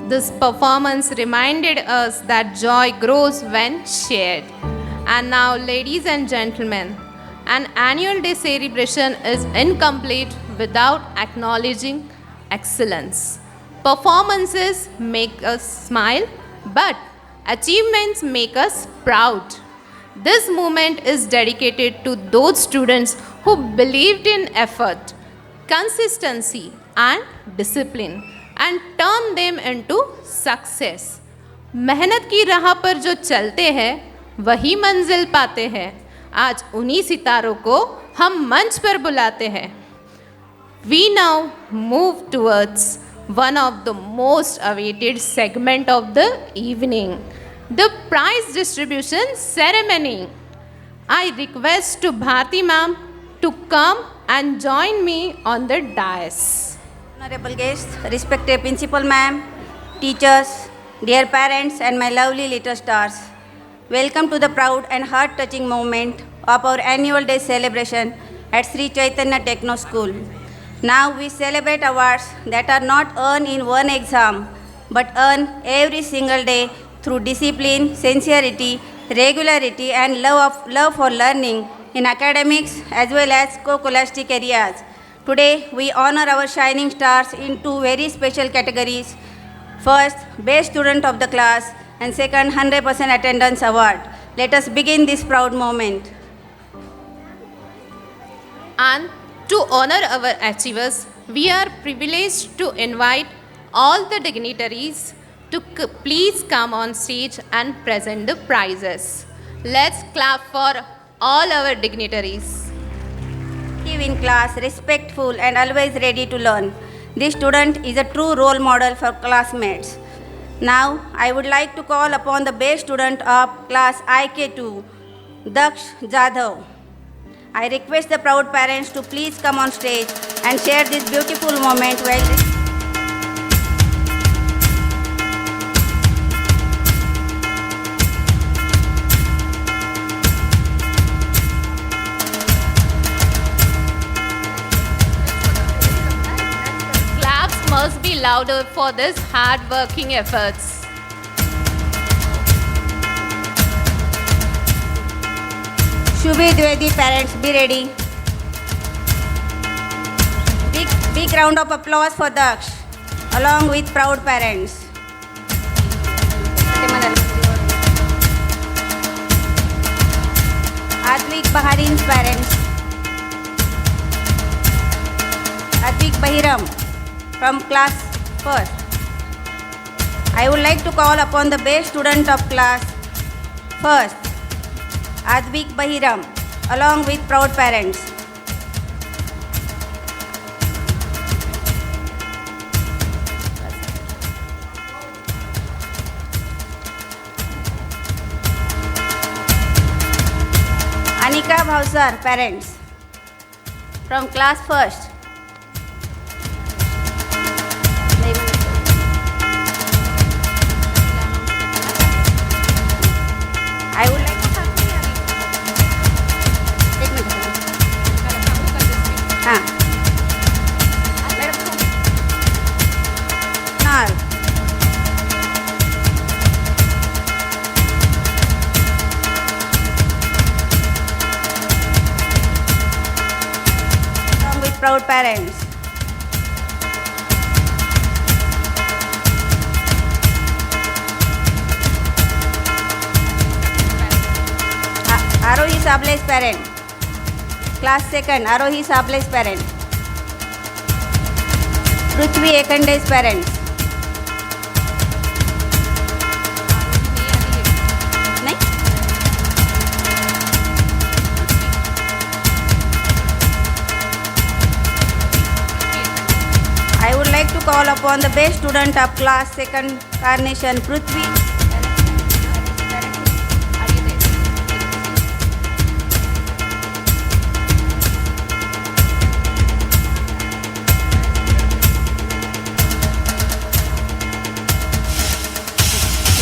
This performance reminded us that joy grows when shared. And now, ladies and gentlemen, an annual day celebration is incomplete without acknowledging excellence. Performances make us smile, but achievements make us proud. This moment is dedicated to those students who believed in effort, consistency, and discipline and turned them into success. मेहनत की राह पर जो चलते हैं वही मंजिल पाते हैं. आज उन्हीं सितारों को हम मंच पर बुलाते हैं. We now move towards one of the most awaited segment of the evening, the prize distribution ceremony. I request to Bharti ma'am to come and join me on the dais. Honorable guests, respected principal ma'am, teachers, dear parents and my lovely little stars. Welcome to the proud and heart-touching moment of our annual day celebration at Sri Chaitanya Techno School. Now we celebrate awards that are not earned in one exam, but earned every single day through discipline, sincerity, regularity and love for learning in academics as well as co-scholastic areas. Today we honor our shining stars in two very special categories. First, Best Student of the Class and second, 100% Attendance Award. Let us begin this proud moment. And to honor our achievers, we are privileged to invite all the dignitaries to please come on stage and present the prizes. Let's clap for all our dignitaries. Active in class, respectful and always ready to learn. This student is a true role model for classmates. Now, I would like to call upon the best student of class IK2, Daksh Jadhav. I request the proud parents to please come on stage and share this beautiful moment while Claps must be louder for this hard-working efforts. Shubhi Dwivedi parents, be ready. Big round of applause for Daksh, along with proud parents. Advik Baharin's parents. Advik Bahiram from class 1st. I would like to call upon the best student of class 1st. Advik Bahiram, along with proud parents. Anika Bhavsar, parents, from class 1st. I would like along with proud parents. Arohi Sable's parent. Class 2nd, Arohi Sable's parent. Prithvi Ekande's parents. I would like to call upon the best student of class 2nd, Carnation, Prithvi.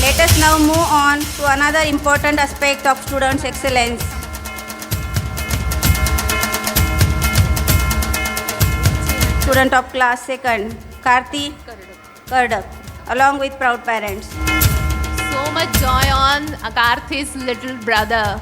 Let us now move on to another important aspect of students' excellence. Student of class 2nd, Karthi Kardak. along with proud parents. So much joy on Akarthi's little brother.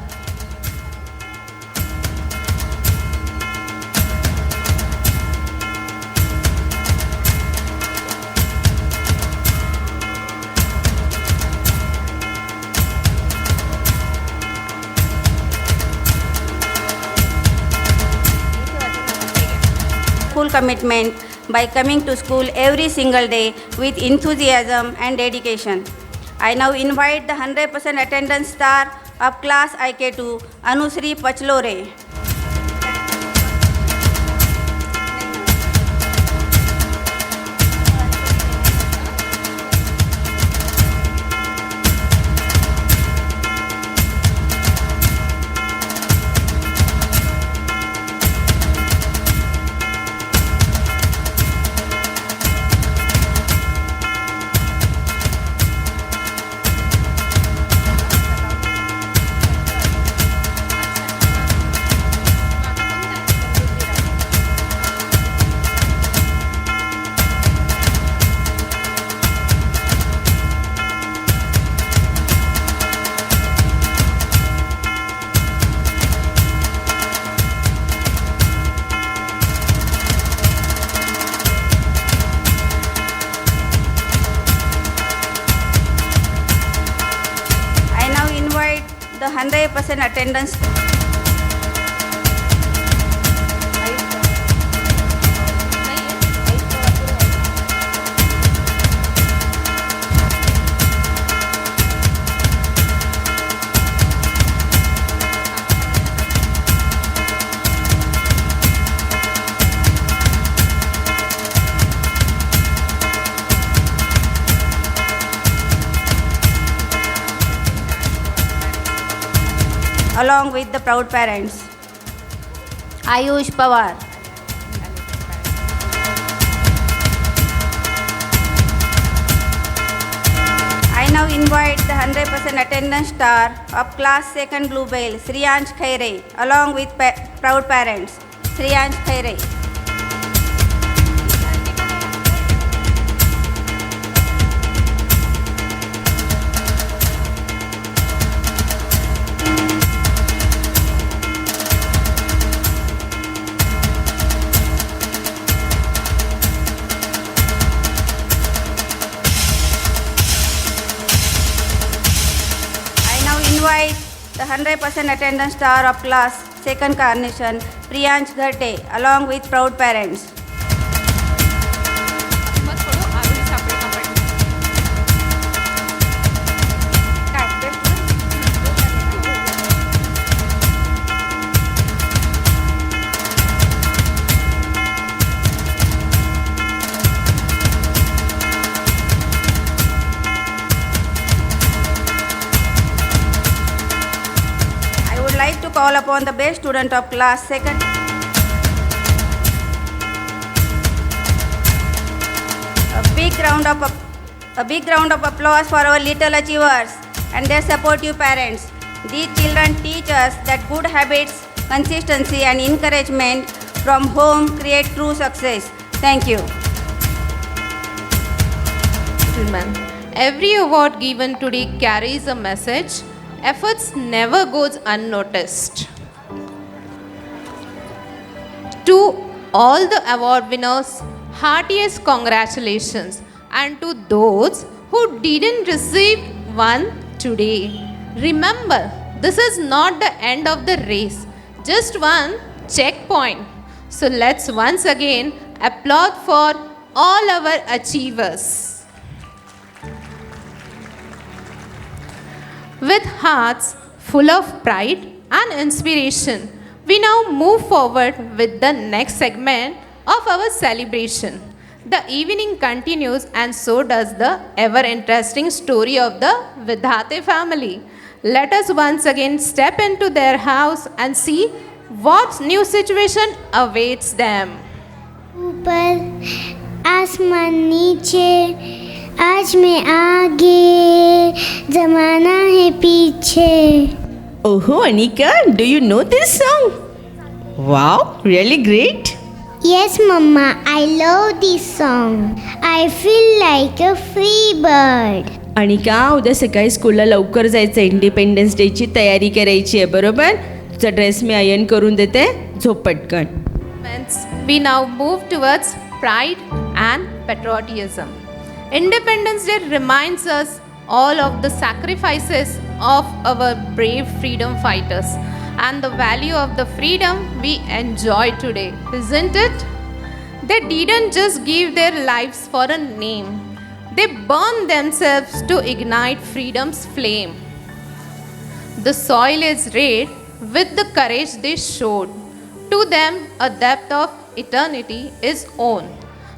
Full commitment by coming to school every single day with enthusiasm and dedication. I now invite the 100% attendance star of class IK2, Anusri Pachlore. The 100% attendance. Along with the proud parents. Ayush Pawar. I now invite the 100% attendance star of class 2nd Bluebell, Sriyansh Khaire, along with proud parents. Sriyansh Khaire. Invite the 100% attendance star of class 2nd Carnation, Priyansh Gharte, along with proud parents. To call upon the best student of class 2nd. A big round of applause for our little achievers and their supportive parents. These children teach us that good habits, consistency and encouragement from home create true success. Thank you. Every award given today carries a message. Efforts never goes unnoticed. To all the award winners, heartiest congratulations, and to those who didn't receive one today, remember, this is not the end of the race, just one checkpoint. So let's once again applaud for all our achievers. With hearts full of pride and inspiration, we now move forward with the next segment of our celebration. The evening continues and so does the ever-interesting story of the Vidhate family. Let us once again step into their house and see what new situation awaits them. ऊपर आसमान नीचे आज मैं आगे जमाना है पीछे. Oh, Anika, do you know this song? Wow, really great. Yes, Mama, I love this song. I feel like a free bird. आणि का उद्या सकाळी स्कूलला लवकर जायचं, इंडिपेंडन्स डेची तयारी करायची आहे, बरोबर? तुझा ड्रेस मी आयन करून देते, झोप पटकन. We now move towards pride and patriotism. Independence Day reminds us all of the sacrifices of our brave freedom fighters and the value of the freedom we enjoy today, isn't it? They didn't just give their lives for a name, they burned themselves to ignite freedom's flame. The soil is red with the courage they showed. To them, a depth of eternity is own.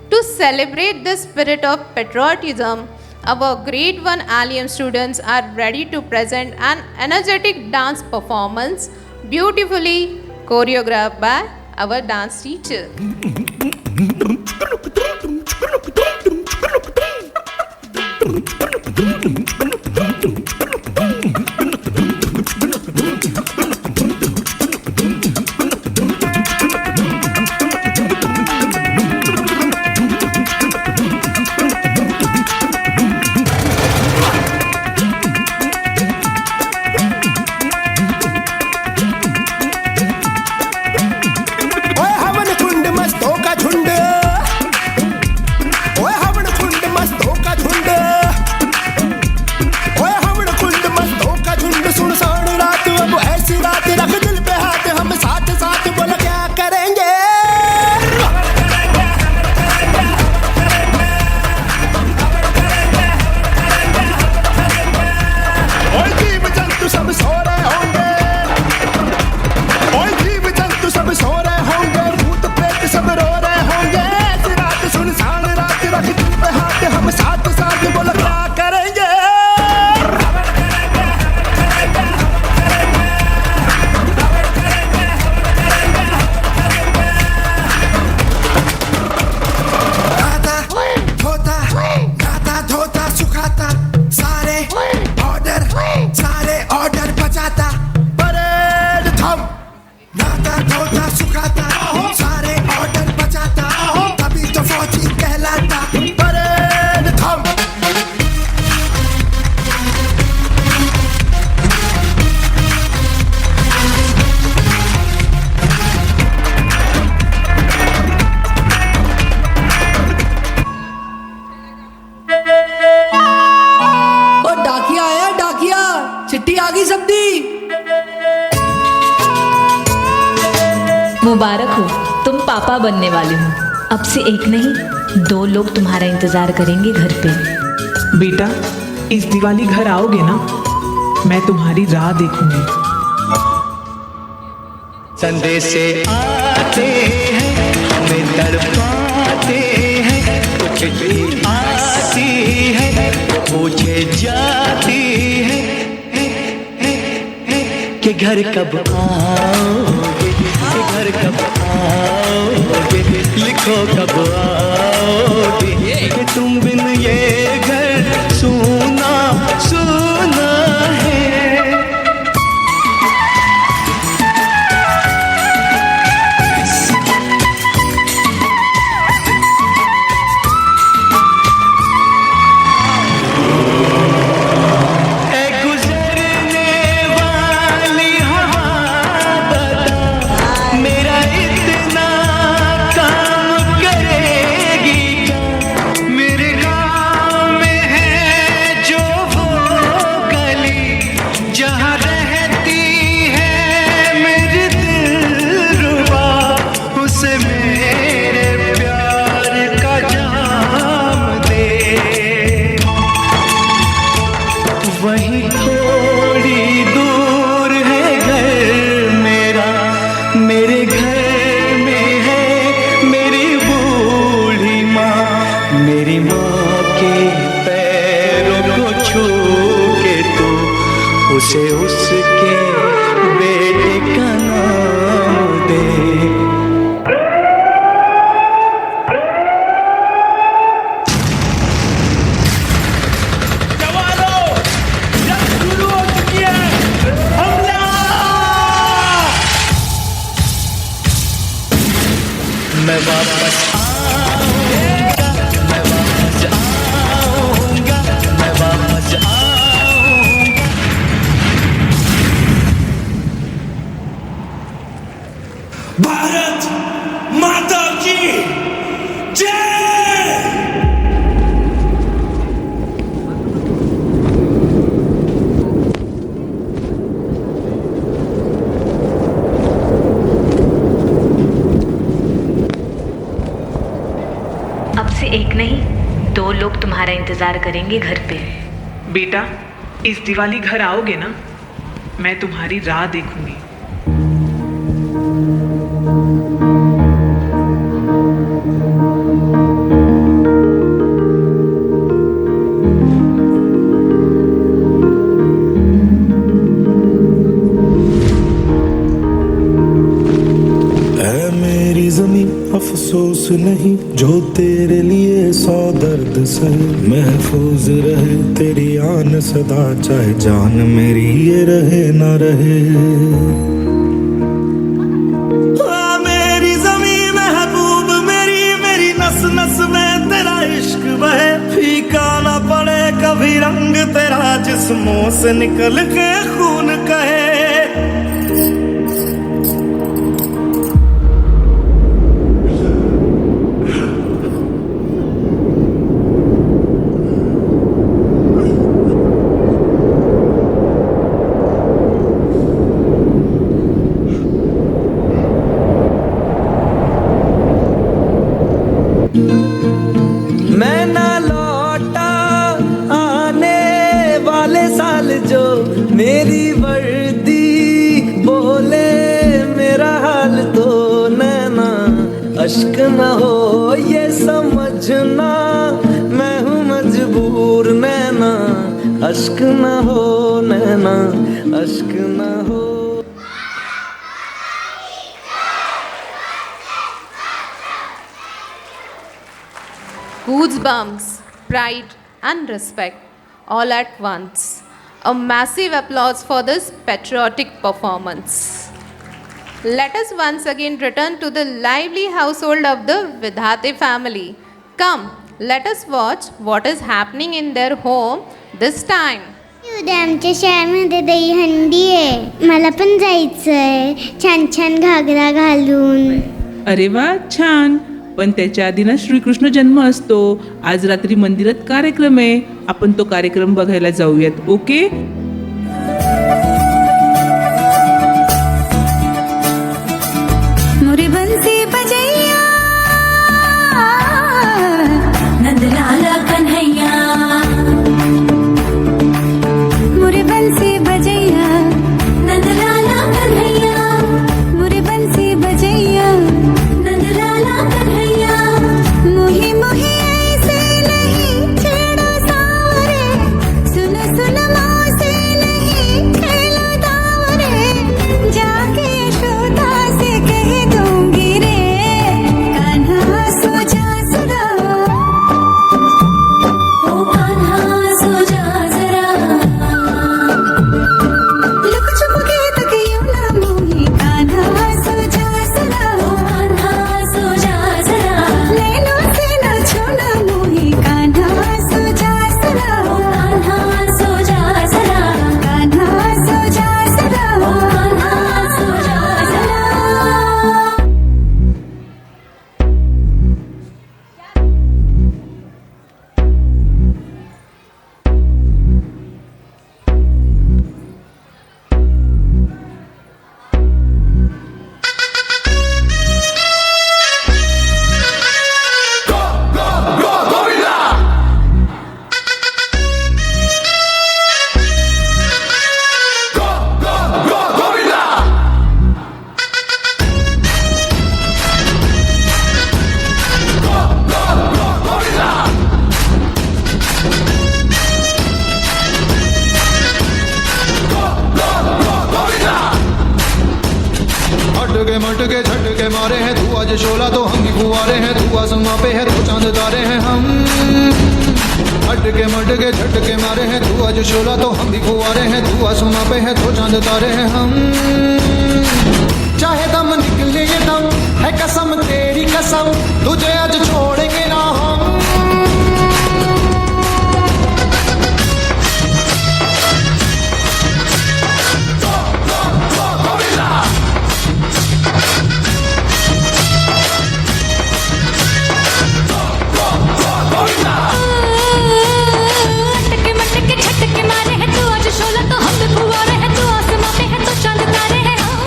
To celebrate the spirit of patriotism, our grade 1 Allium students are ready to present an energetic dance performance beautifully choreographed by our dance teacher. मुबारक हो, तुम पापा बनने वाले हो. अब से एक नहीं 2 लोग तुम्हारा इंतजार करेंगे घर पे. बेटा, इस दिवाली घर आओगे ना? मैं तुम्हारी राह देखूंगी. संदेशे आते हैं, हमें तड़पाते हैं, कुछ भी आती है, पूछे जाती है कि घर कब आओगे, कि घर कब आओगे, लिखो कब आओगे, कि तुम बिन ये घर सूना सूना है. उसे उसके बेटे का नाम दे. जवानों, जंग शुरू हो चुकी है. हमला! मैं बाबा एक नहीं 2 लोग तुम्हारा इंतज़ार करेंगे घर पे। बेटा, इस दिवाली घर आओगे ना? मैं तुम्हारी राह देखूंगी। अफसोस नहीं जो तेरे लिए 100 दर्द सहे, महफूज रहे तेरी आन सदा, चाहे जान मेरी ये रहे ना रहे। मेरी ज़मीं महबूब मेरी, मेरी नस नस में तेरा इश्क बहे, फीका ना पड़े कभी रंग तेरा, जिस्मों से निकल के खून कहे। मैं ना लौटा आने वाले साल, जो मेरी वर्दी बोले मेरा हाल, तो नैना अश्क न हो ये समझना, मैं हूँ मजबूर। नैना अश्क न हो, नैना अश्क न हो। Goosebumps, pride, and respect all at once. A massive applause for this patriotic performance. Let us once again return to the lively household of the Vidhate family. Come, let us watch what is happening in their home this time. उद्या आमच्या शाळेमध्ये दहीहंडी आहे, मला पण जायचंय छान छान घागरा घालून. अरे वा, छान. पण त्याच्या आधी ना श्रीकृष्ण जन्म असतो. आज रात्री मंदिरात कार्यक्रम आहे, आपण तो कार्यक्रम बघायला जाऊयात. ओके? मुरी बंसी बजैया नंदलाल कन्हैया, मुरी बंसी बजैया नंदलाल कन्हैया, मुरी बंसी बजैया नंदलाल कन्हैया। मुही मुही ऐसे नहीं छेड़ो सावरे, सुन सुन मौसे नहीं खेलो दावरे, जाके यशोदा से कह दूंगी रे, कान्हा सो जा जरा, ओ कान्हा सो जा जरा, लुक छुप के तकियों ना मोही, कान्हा सो जा जरा, ओ कान्हा सो जा जरा, नैनों से न छूना मोही, कान्हा सो जा जरा, ओ कान्हा सो जा जरा, कान्हा सो जा जरा, ओ कान्हा सो जा जरा। मटके झटके मारे हैं, तू आज शोला तो हम भी फुवारे हैं, तू आसमां पे है तो चांद तारे हैं हम। मटके झटके मारे हैं, तू आज शोला तो हम भी फुवारे हैं, तू आसमां पे है तो चांद तारे हैं हम। चाहे दम निकले ये दम है कसम तेरी कसम, तुझे आज छोड़ेंगे ना हम। मटके झटके मारे हैं, तू आज शोला तो हम भी फुवारे हैं, तू आसमां पे है तो चांद तारे हैं हम।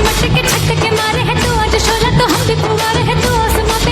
मटके झटके मारे हैं, तू आज शोला तो हम भी फुवारे हैं, तू आसमां पे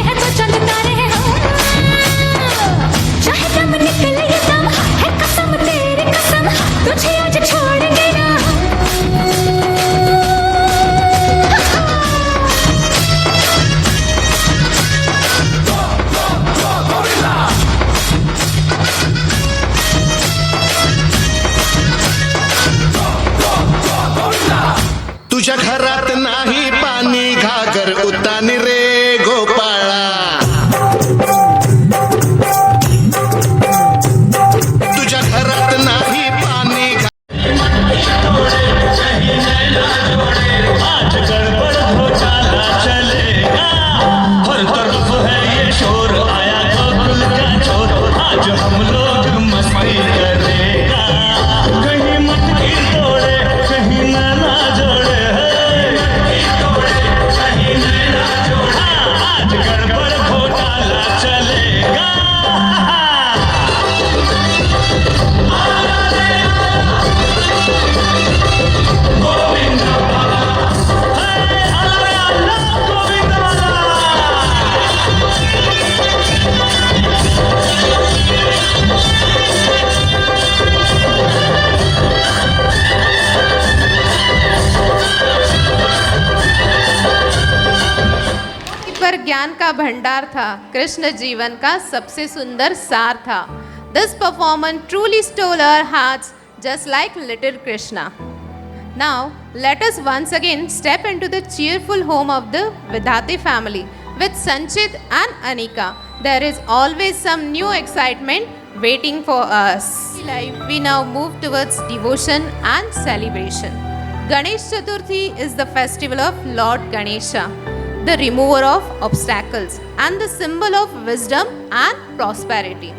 का भंडार था, कृष्ण जीवन का सबसे सुंदर सार था. This performance truly stole our hearts just like little Krishna. Now, let us once again step into the cheerful home of the Vidhate family with Sanchit and Anika. There is always some new excitement waiting for us. We now move towards devotion and celebration. Ganesh Chaturthi is the festival of Lord Ganesha, the remover of obstacles and the symbol of wisdom and prosperity.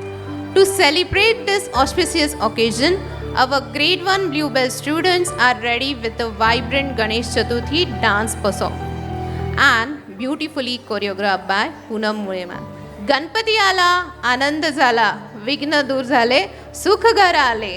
To celebrate this auspicious occasion, our grade 1 Bluebell students are ready with a vibrant Ganesh Chaturthi dance performance and beautifully choreographed by Poonam Mureman. Ganpati आला, आनंद झाला, विघ्न दूर झाले, सुख घर आले.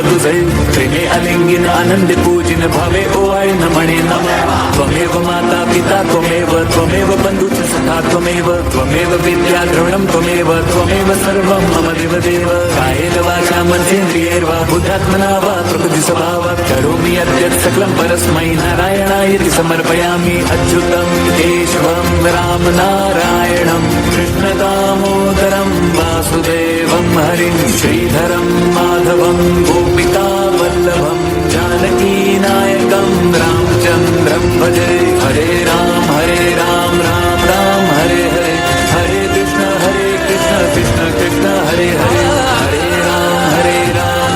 तुझे प्रेमे आलिंगिन आनंद पूजिन भावे ओवाळीन म्हणे नमः त्वमेव माता पिता त्वमेव बंधुच सखा त्वमेव विद्या द्रविणं त्वमेव सर्वं मम देवदेव कायेन वाचा मनसेन्द्रियैर्वा बुद्ध्यात्मना वा प्रकृति स्वभावात् करोमि यद्यत् सकलं परस्मै नारायणायति समर्पयामि अच्युतं केशवं राम नारायणं कृष्णदामोदरं वासुदेवं हरिं श्रीधरं माधवं गोपिका वल्लभं जानकीनायकं रामचन्द्रं भजे हरे राम राम राम हरे हरे हरे कृष्ण कृष्ण कृष्ण हरे हरे हरे राम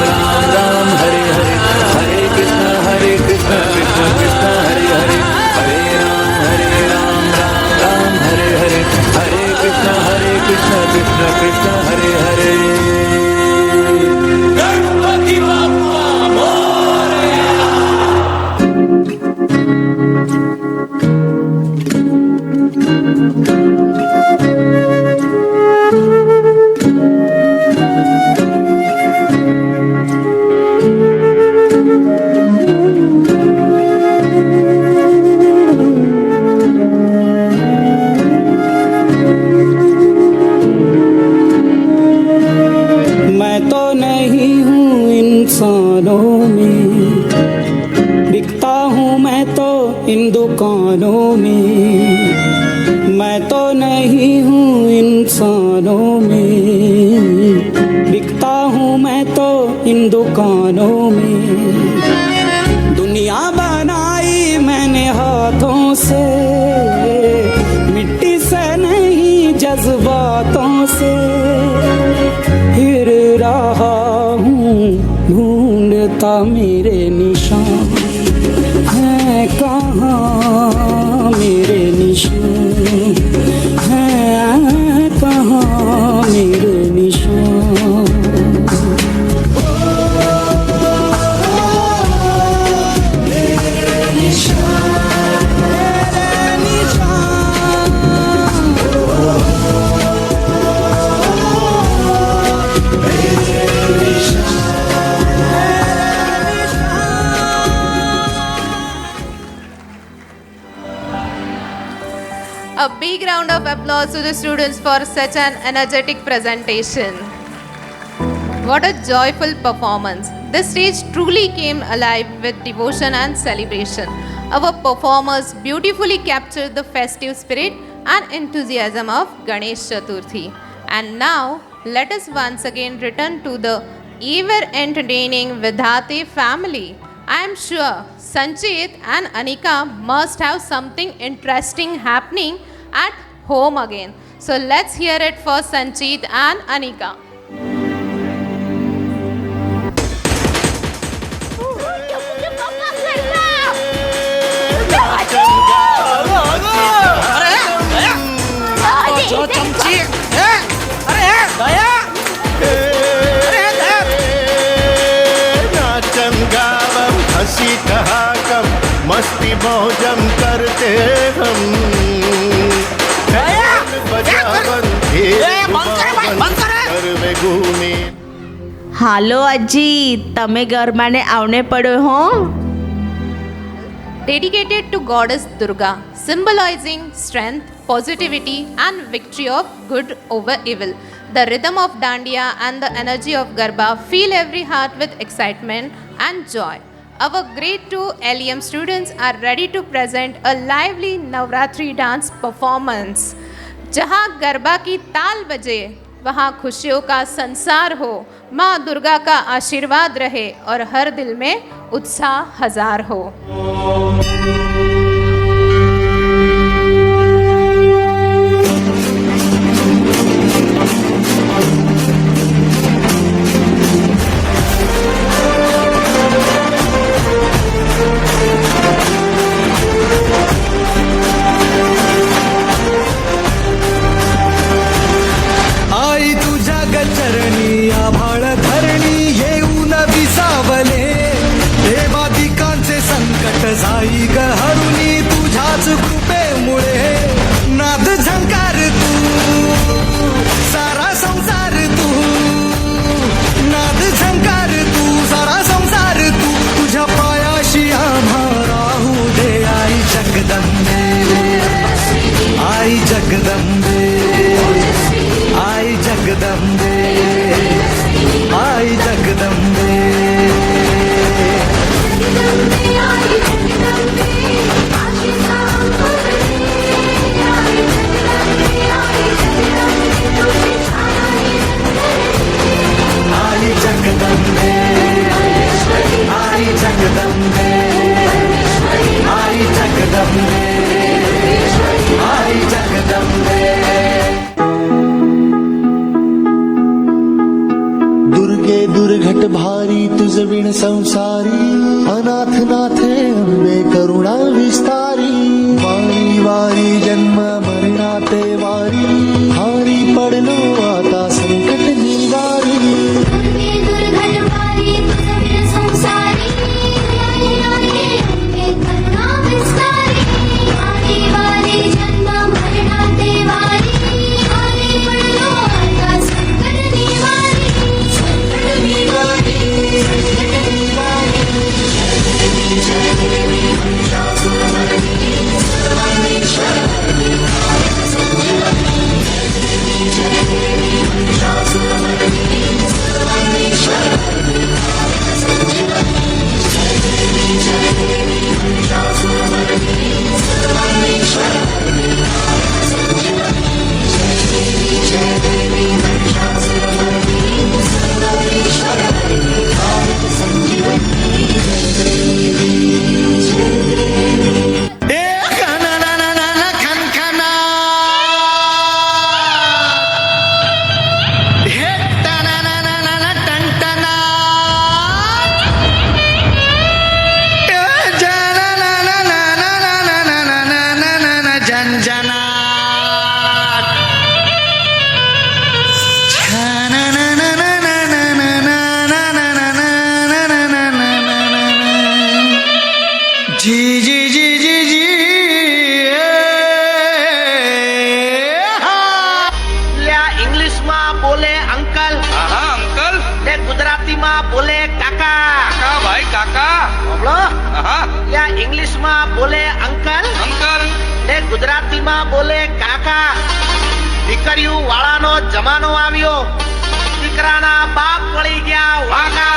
राम हरे हरे हरे कृष्ण कृष्ण कृष्ण हरे हरे हरे राम राम हरे हरे हरे कृष्ण कृष्ण कृष्ण हरे हरे गणपति बाप्पा मोरया। मैं तो नहीं हूँ इंसानों में, बिकता हूँ मैं तो इन दुकानों में। मैं तो नहीं हूँ इंसानों में, बिकता हूँ मैं तो इन दुकानों में। दुनिया बनाई मैंने हाथों से, मिट्टी से नहीं जज्बातों से। फिर रहा हूँ ढूंढता मेरे निशान हैं कहाँ, मेरे निशान हैं कहाँ, मेरे निशान। A big round of applause to the students for such an energetic presentation. What a joyful performance. The stage truly came alive with devotion and celebration. Our performers beautifully captured the festive spirit and enthusiasm of Ganesh Chaturthi. And now, let us once again return to the ever entertaining Vidhate family. I am sure Sanchit and Anika must have something interesting happening at home again. So let's hear it for Sanchit and Anika. हंसी ठहाकम मस्ती मौजम करते हम घर में घूमे। હાલો અજી તમે ગરબાને આવને પડો હો. Dedicated to goddess Durga, symbolizing strength, positivity and victory of good over evil. The rhythm of Dandiya and the energy of Garba fill every heart with excitement and joy. Our grade 2 LEM students are ready to present a lively Navratri dance performance. जहाँ गरबा की ताल बजे, वहाँ खुशियों का संसार हो, माँ दुर्गा का आशीर्वाद रहे और हर दिल में उत्साह हजार हो. आभाळ धरणी येऊन विसावले, देवादिकांचे संकट जाई ग हरून पोट भारी तुझ विण संसारी अनाथ नाथे अंबे करुणा विस्तारी वारी वारी जन्म मरणाते वारी हारी पडलो आता संकट निवारी इंग्लिशમાં બોલે અંકલ અંકલ ને ગુજરાતીમાં બોલે કાકા. દીકરીઓ વાળાનો જમાનો આવ્યો, દીકરાના બાપ વળી ગયા વાગા.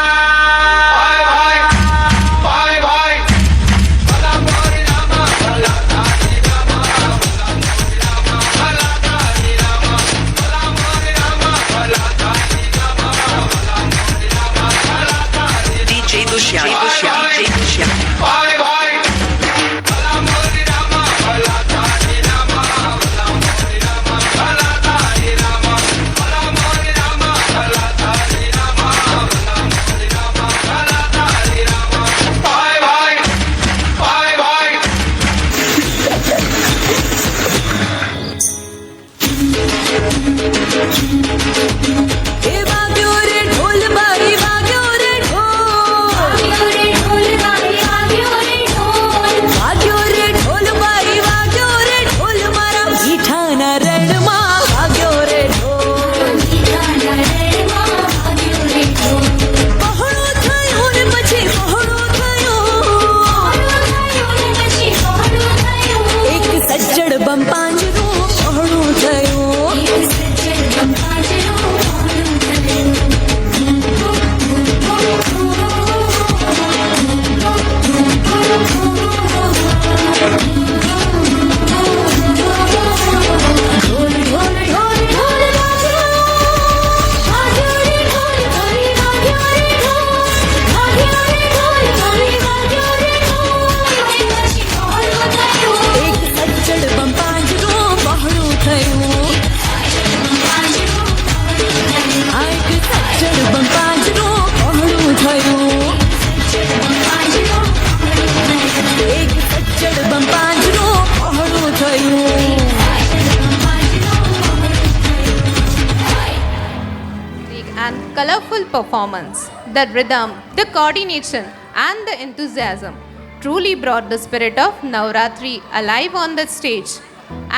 And colorful performance, the rhythm, the coordination, and the enthusiasm truly brought the spirit of Navratri alive on the stage.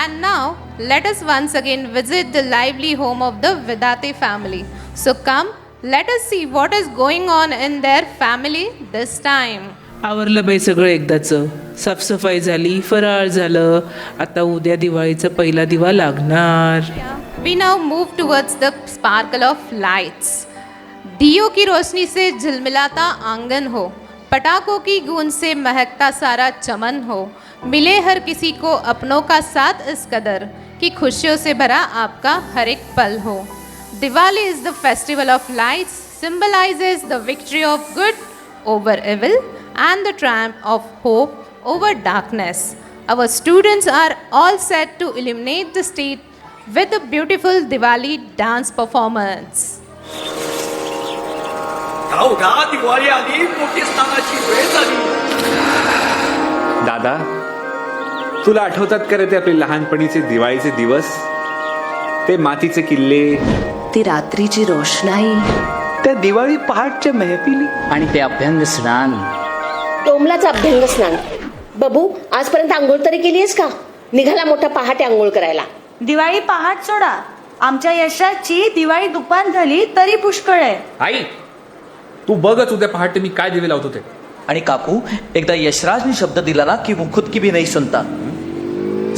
And now, let us once again visit the lively home of the Vidate family. So come, let us see what is going on in their family this time. आवरलं by सगळं एकदाचं. साफसफाई झाली, फराळ झालं. आता उद्या दिवाळीचा पहिला दिवा लागणार. We now move towards the sparkle of lights. दियों की रोशनी से झिलमिलाता आंगन हो, पटाखों की गूंज से महकता सारा चमन हो, मिले हर किसी को अपनों का साथ इस कदर कि खुशियों से भरा आपका हर एक पल हो. Diwali is the festival of lights, symbolizes the victory of good over evil and the triumph of hope over darkness. Our students are all set to illuminate the stage with a beautiful Diwali dance performance. उठा उठा दिवाळी आली मोठी स्नानाची वेळ झाली. दादा, तुला आठवतात का रे ते आपले लहानपणीचे दिवाळीचे दिवस? ते मातीचे किल्ले, ती रात्रीची रोषणाई, त्या दिवाळी पहाटच्या मेहफिली आणि ते अभ्यंग स्नान. टोमलाचं अभ्यंग स्नान. बबू, आजपर्यंत आंघोळ तरी केली आहेस का? निघाला मोठा पहाटे आंघोळ करायला. दिवाळी पहाट सोडा, आमच्या यशाची दिवाळी दुपार झाली तरी पुष्कळ आहे. आई, तू बघच उद्या पहाटे मी काय दिवे लावतो ते. आणि काकू, एकदा यशराजनी शब्द दिला ना की वो खुद की भी नहीं सुनता.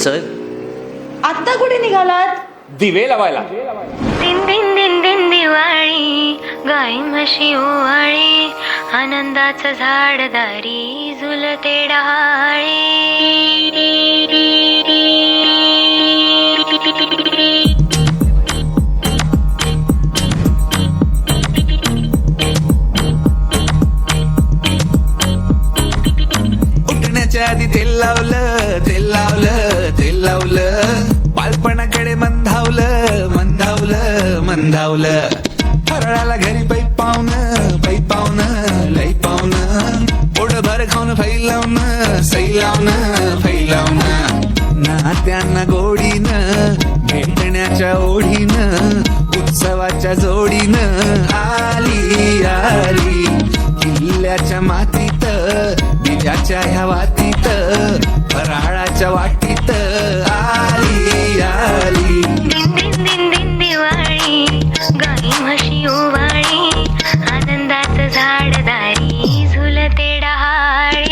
चल, आत्ता कुठे निघालात? दिवे लावायला. दिन दिन दिन दिन दिवाळी, गाई म्हशी ओवाळी, आनंदाचं झाड दारी झुलते डहाळी. उठण्याच्या आधी तेल लावलं, तेल लावलं, तेल लावलं, बालपणाकडे मंदावलं, मंदावलं, मंदावलं. फराळाला घरी पै पाहुणं, लई पाहुणं, पोटभर खाऊन फैलावणं, सैलावणं, फैलावणं. नात्यांना गोडीनं, भेटण्याच्या ओढीनं, उत्सवाच्या जोडीनं आली आली. किल्ल्याच्या मातीत, दिव्याच्या ह्या वातीत, फराळाच्या वाटीत आली आली. दिन दिन दिन दिन दिवाळी, गाई म्हशी ओवाळी, आनंदाचं झाड दारी झुलते डहाळी.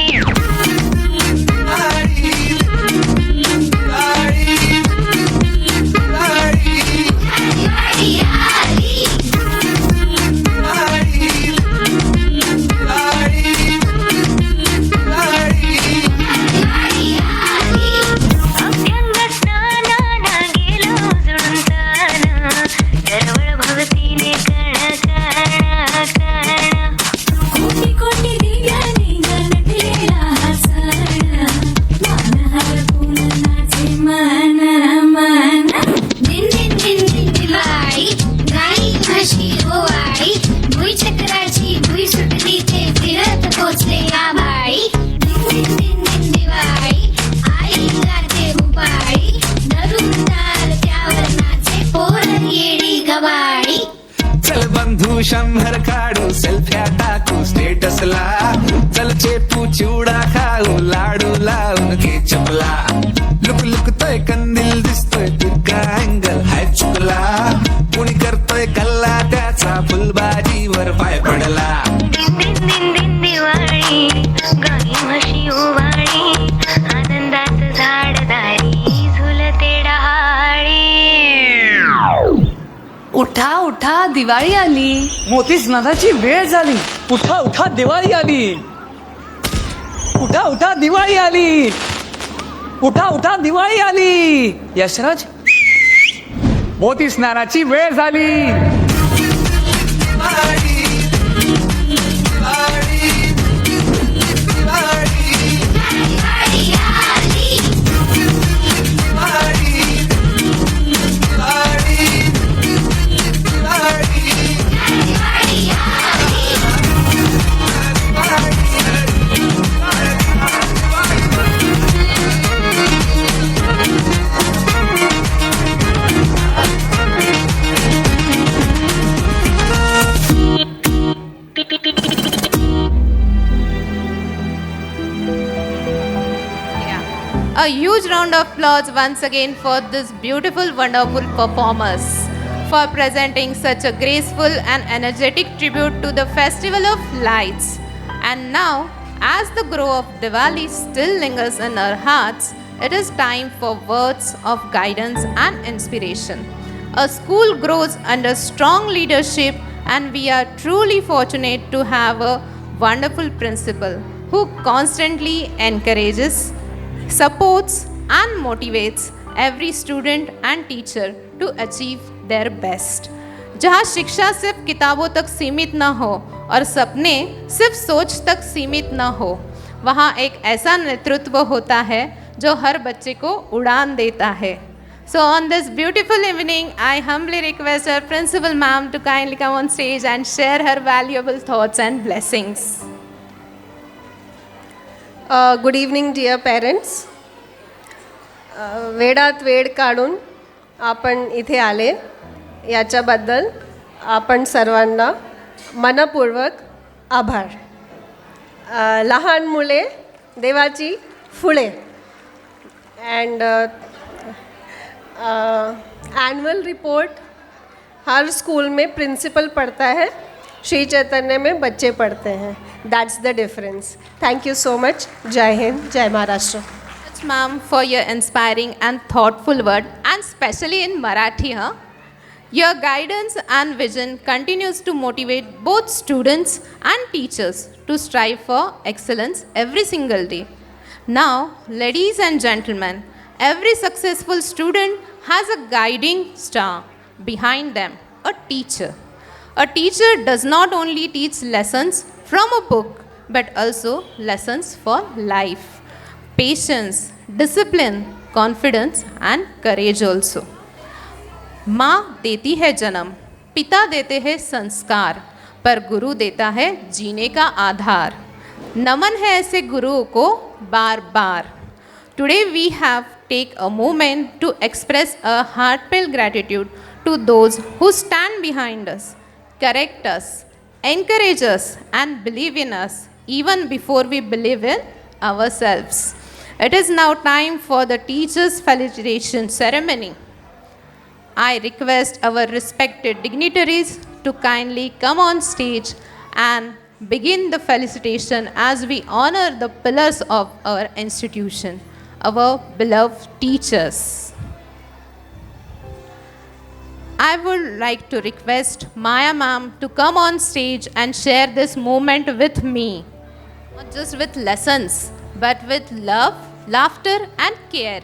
चल बंधू 100 काढू, सेल्फ्या टाकू स्टेटसला. चल चेपू चिवडा खाऊ, लाडू लावून घे चपला. लुक लुकतोय कंदील दिसतोय, तुका अँगल हाय चुकला. कुणी करतोय कल्ला त्याचा, फुलबाजीवर पाय पडला. दिन दिन दिन दिन दिवाळी, गाई म्हशी ओवाळी, आनंदाचं झाड दारी झुलते डहाळी. उठा उठा, दिवाळी आली. मोती स्नानाची वेळ झाली. उठा उठा, दिवाळी आली. उठा उठा, दिवाळी आली. उठा उठा, दिवाळी आली. यशराज, मोती स्नानाची वेळ झाली. A huge round of applause once again for this beautiful, wonderful performers for presenting such a graceful and energetic tribute to the Festival of Lights. And now, as the glow of Diwali still lingers in our hearts, it is time for words of guidance and inspiration. A school grows under strong leadership, and we are truly fortunate to have a wonderful principal who constantly encourages, supports and motivates every student and teacher to achieve their best. जहाँ शिक्षा सिर्फ किताबों तक सीमित न हो और सपने सिर्फ सोच तक सीमित न हो, वहाँ एक ऐसा नेतृत्व होता है जो हर बच्चे को उड़ान देता है. So on this beautiful evening, I humbly request our principal ma'am to kindly come on stage and share her valuable thoughts and blessings. Good evening dear parents. वेळात वेळ काढून आपण इथे आले याच्याबद्दल आपण सर्वांना मनपूर्वक आभार. लहान मुले देवाची फुले अँड एनुअल रिपोर्ट हर स्कूल में प्रिंसिपल पढ़ता है, श्री चैतन्य में बच्चे पढ़ते हैं. That's the difference. Thank you so much. जय हिंद, जय Maharashtra. Ma'am, for your inspiring and thoughtful word, and especially in Marathi, Your guidance and vision continues to motivate both students and teachers to strive for excellence every single day. Now, ladies and gentlemen, every successful student has a guiding star behind them, a teacher. A teacher does not only teach lessons from a book, but also lessons for life. Patience, discipline, confidence and courage also. माँ देती है जन्म, पिता देते हैं संस्कार, पर गुरु देता है जीने का आधार. नमन है ऐसे गुरुओं को बार बार. Today we have take a moment to express a heartfelt gratitude to those who stand behind us, correct us, encourage us and believe in us even before we believe in ourselves. It is now time for the teachers' felicitation ceremony. I request our respected dignitaries to kindly come on stage and begin the felicitation as we honor the pillars of our institution, our beloved teachers. I would like to request Maya ma'am to come on stage and share this moment with me. Not just with lessons, but with love, laughter and care.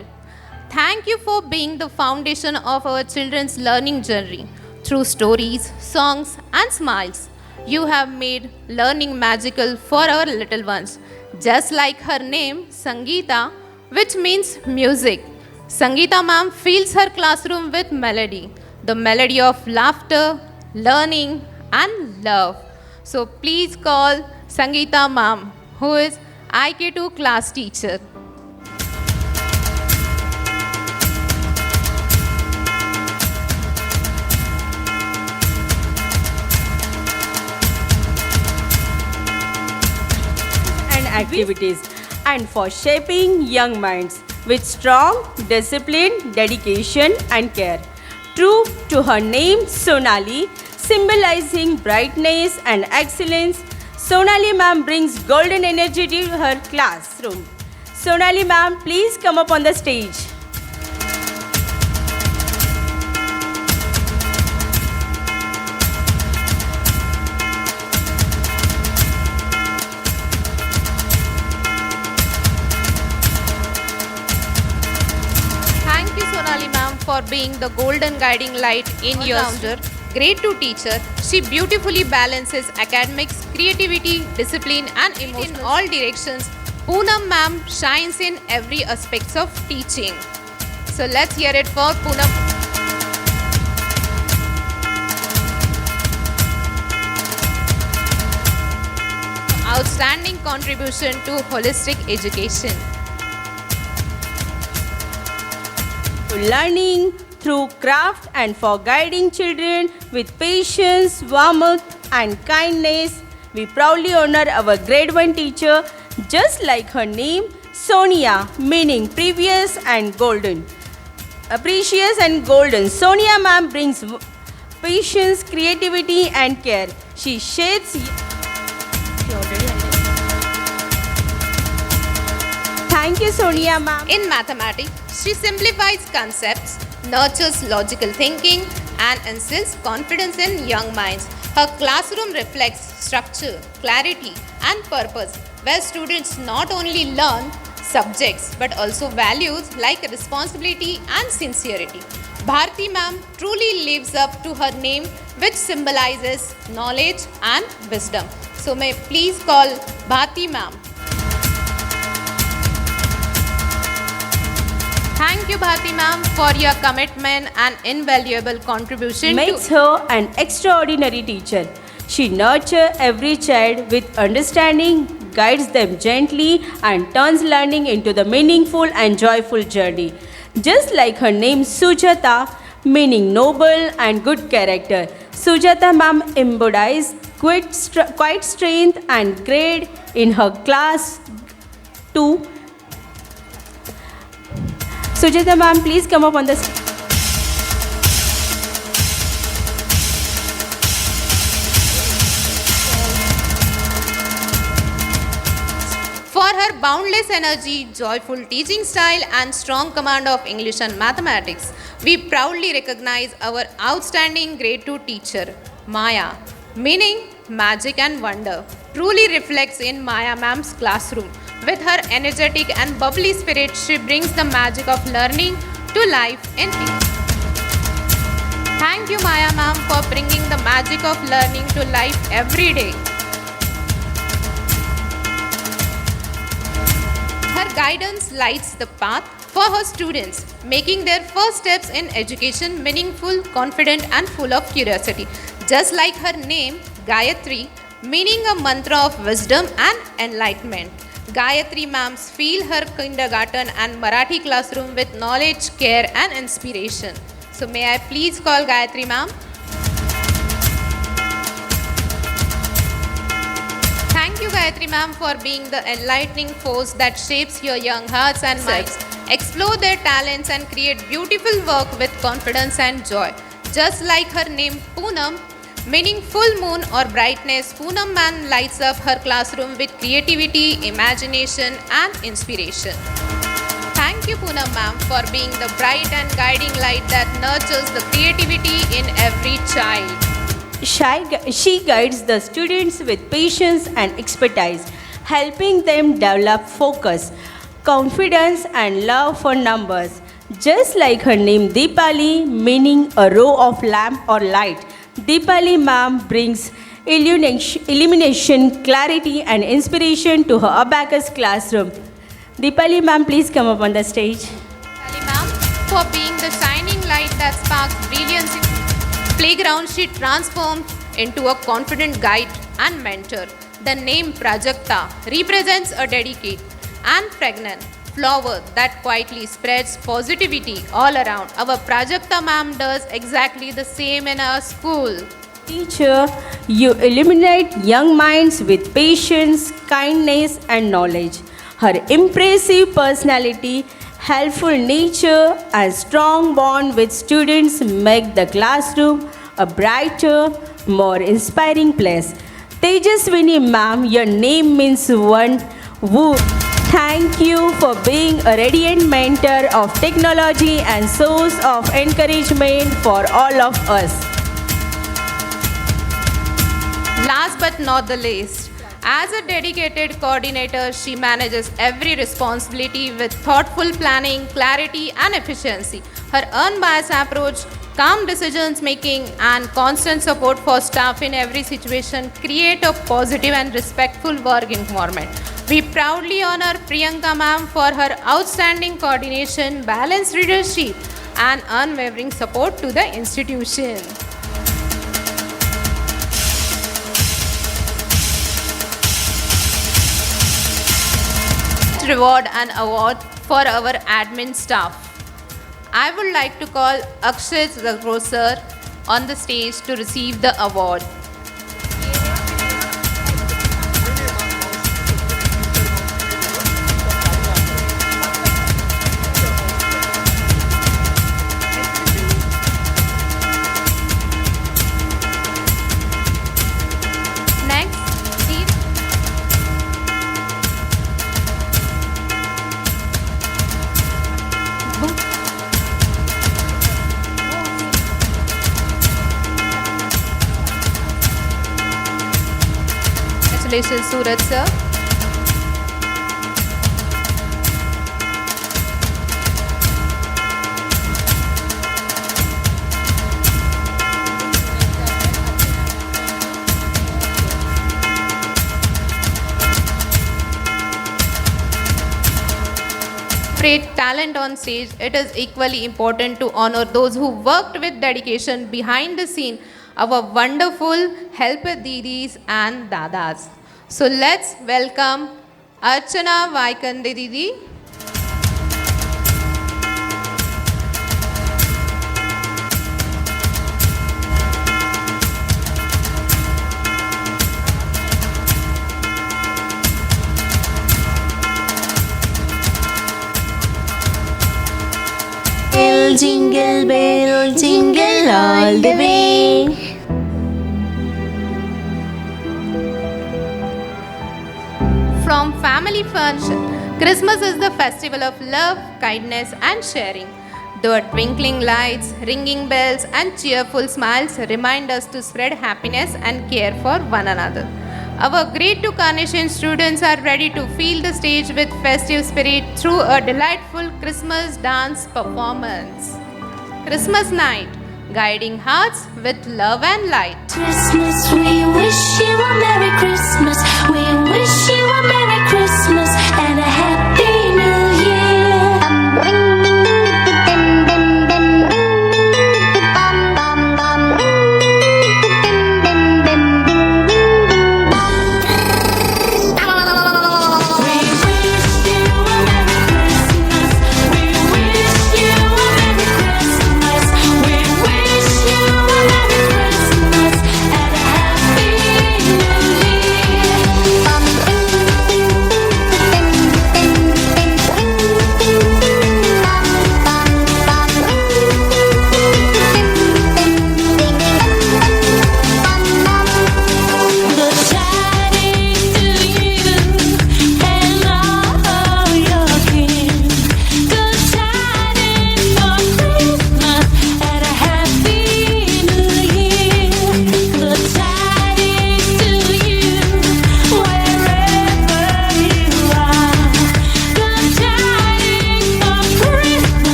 Thank you for being the foundation of our children's learning journey. Through stories, songs and smiles, you have made learning magical for our little ones. Just like her name, Sangeeta, which means music. Sangeeta ma'am fills her classroom with melody. The melody of laughter, learning and love. So please call Sangeeta ma'am, who is IK2 class teacher. Activities and for shaping young minds with strong discipline, dedication and care. True to her name Sonali, symbolizing brightness and excellence, Sonali ma'am brings golden energy to her classroom. Sonali ma'am, please come up on the stage. For being the golden guiding light in your rounder, great to teacher. She beautifully balances academics, creativity, discipline and emotion in all directions. Poonam ma'am shines in every aspects of teaching. So let's hear it for Poonam. Outstanding contribution to holistic education. Learning through craft and for guiding children with patience, warmth and kindness. We proudly honor our grade 1 teacher, just like her name, Sonia, meaning previous and golden. Precious and golden. Sonia ma'am brings patience, creativity and care. She shades. Thank you, Sonia ma'am. In mathematics, she simplifies concepts, nurtures logical thinking, and instills confidence in young minds. Her classroom reflects structure, clarity, and purpose, where students not only learn subjects but also values like responsibility and sincerity. Bharti ma'am truly lives up to her name, which symbolizes knowledge and wisdom. So may please call Bharti ma'am. Thank you, Bhati ma'am, for your commitment and invaluable contribution Makes to her an extraordinary teacher. She nurtures every child with understanding, guides them gently, and turns learning into the meaningful and joyful journey. Just like her name Sujata, meaning noble and good character, Sujata ma'am embodies quiet strength and grade in her class 2. Sujata ma'am, please come up on the stage. For her boundless energy, joyful teaching style, and strong command of English and mathematics, we proudly recognize our outstanding grade 2 teacher, Maya, meaning magic and wonder, truly reflects in Maya ma'am's classroom. With her energetic and bubbly spirit, she brings the magic of learning to life in English. Thank you, Maya ma'am, for bringing the magic of learning to life every day. Her guidance lights the path for her students, making their first steps in education meaningful, confident, and full of curiosity. Just like her name, Gayatri, meaning a mantra of wisdom and enlightenment. Gayatri ma'ams fill her kindergarten and Marathi classroom with knowledge, care, and inspiration. So may I please call Gayatri ma'am? Thank you, Gayatri ma'am, for being the enlightening force that shapes your young hearts and minds. Explore their talents and create beautiful work with confidence and joy. Just like her name Poonam, meaning full moon or brightness, Poonam ma'am lights up her classroom with creativity, imagination, and inspiration. Thank you, Poonam ma'am, for being the bright and guiding light that nurtures the creativity in every child. She guides the students with patience and expertise, helping them develop focus, confidence, and love for numbers. Just like her name Deepali, meaning a row of lamp or light, Deepali ma'am brings illumination, clarity, and inspiration to her abacus classroom. Deepali ma'am, please come up on the stage. Deepali ma'am, for being the shining light that sparks brilliance in playground, she transforms into a confident guide and mentor. The name Prajakta represents a delicate and pregnant flower that quietly spreads positivity all around. Our Prajakta ma'am does exactly the same in our school. Teacher, you illuminate young minds with patience, kindness, and knowledge. Her impressive personality, helpful nature, and strong bond with students make the classroom a brighter, more inspiring place. Tejaswini ma'am, your name means one who. Thank you for being a radiant mentor of technology and source of encouragement for all of us. Last but not the least, as a dedicated coordinator, she manages every responsibility with thoughtful planning, clarity, and efficiency. Her unbiased approach, calm decisions making, and constant support for staff in every situation create a positive and respectful work environment. We proudly honor Priyanka ma'am for her outstanding coordination, balanced leadership, and unwavering support to the institution. Reward and award for our admin staff. I would like to call Akshay Zagro sir on the stage to receive the award. Next, please. Congratulations, Suraj sir. celebrate talent on stage, it is equally important to honor those who worked with dedication behind the scene, our wonderful helper didis and dadas. So let's welcome Archana Vaikande Didi. Jingle bell, jingle all the way. From family function, Christmas is the festival of love, kindness, and sharing. The twinkling lights, ringing bells, and cheerful smiles remind us to spread happiness and care for one another. Our grade 2 Carnation students are ready to feel the stage with festive spirit through a delightful Christmas dance performance. Christmas night, guiding hearts with love and light. Christmas, we wish you a Merry Christmas. We wish you a Merry Christmas and a Happy New Year.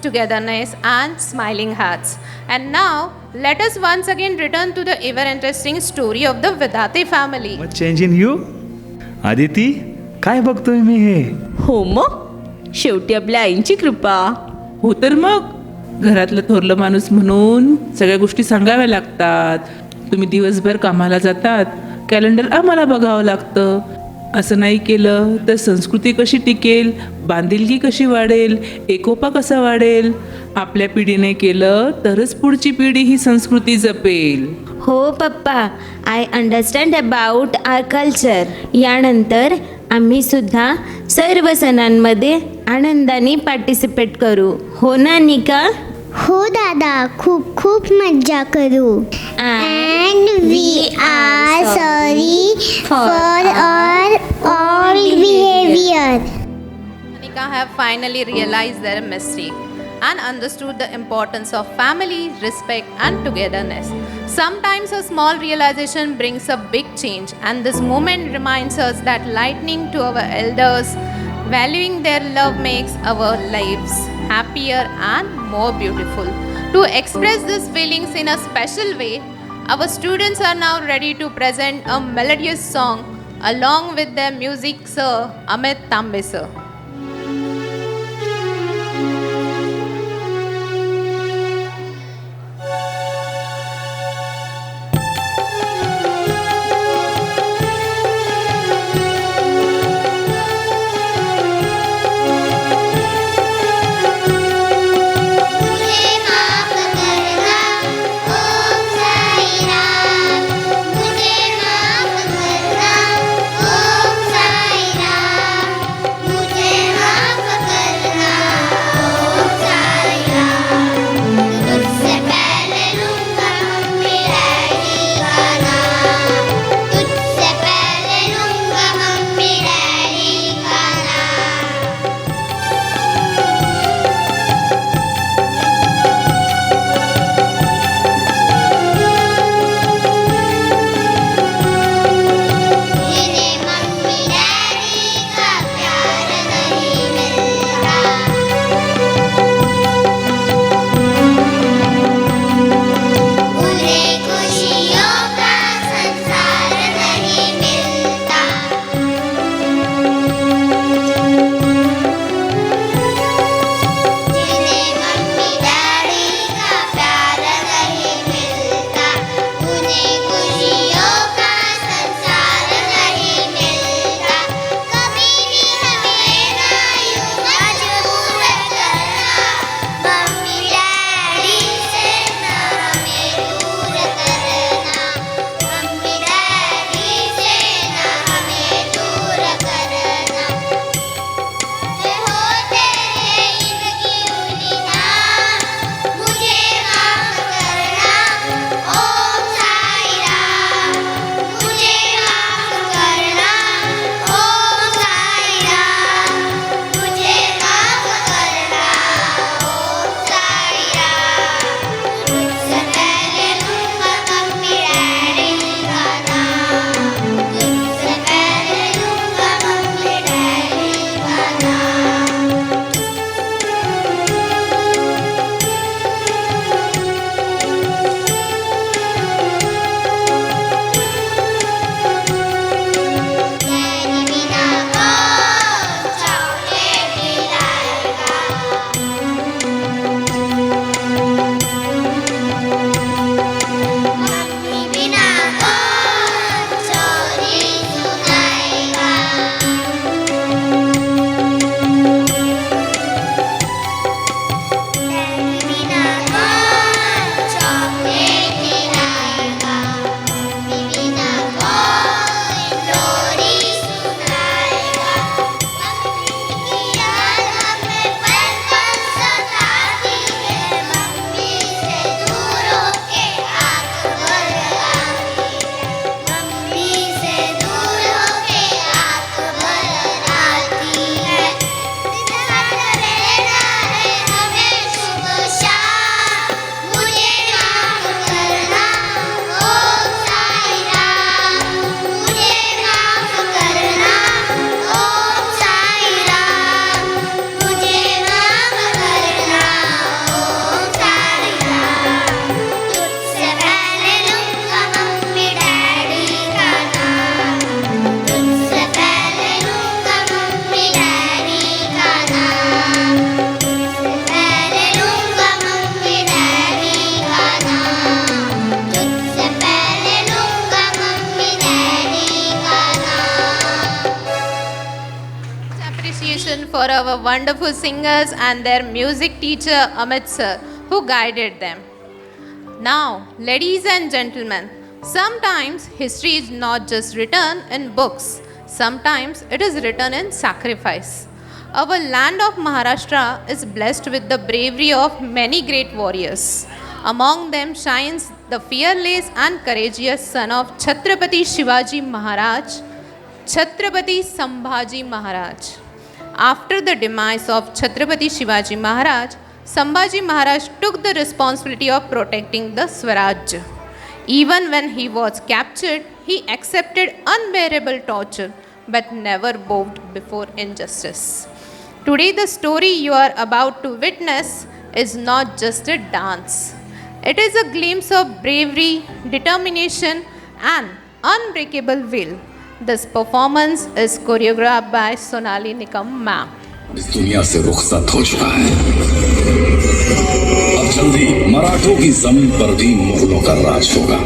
togetherness, and smiling hearts. And now, let us once again return to the ever interesting story of the Vedate family. Change in you Aditi काय बघतोय मी हे हो मग शेवटी आपल्या आईंची कृपा. हो तर मग घरातलं थोरलं माणूस म्हणून सगळ्या गोष्टी सांगाव्या लागतात. तुम्ही दिवसभर कामाला जातात, कॅलेंडर आम्हाला बघावं लागतं. असं नाही केलं तर संस्कृती कशी टिकेल, बांधिलकी कशी वाढेल, एकोपा कसा वाढेल. आपल्या पिढीने केलं तरच पुढची पिढी ही संस्कृती जपेल. हो पप्पा, I understand about our culture. यानंतर आम्ही सुद्धा सर्व सणांमध्ये आनंदाने पार्टिसिपेट करू. हो ना निका? हो दादा, खूप खूप मज्जा करू. And we are sorry for our all behaviour. Monica have finally realized their mistake. and understood the importance of family, respect, and togetherness. Sometimes a small realization brings a big change, and this moment reminds us that listening to our elders, valuing their love makes our lives happier and more beautiful. To express these feelings in a special way, our students are now ready to present a melodious song along with their music sir Amit Tambe sir. For our wonderful singers and their music teacher Amit sir, who guided them. Now, ladies and gentlemen, sometimes history is not just written in books, sometimes it is written in sacrifice. Our land of Maharashtra is blessed with the bravery of many great warriors. Among them shines the fearless and courageous son of Chhatrapati Shivaji Maharaj, Chhatrapati Sambhaji Maharaj. After the demise of Chhatrapati Shivaji Maharaj, Sambhaji Maharaj took the responsibility of protecting the Swaraj. Even when he was captured, he accepted unbearable torture but never bowed before injustice. Today, the story you are about to witness is not just a dance. It is a glimpse of bravery, determination, and unbreakable will. This performance is choreographed by Sonali Nikam ma'am. इस दुनिया से रुखसत हो चुका है। अब जल्दी मराठों की जमीन पर भी मुगलों का राज होगा।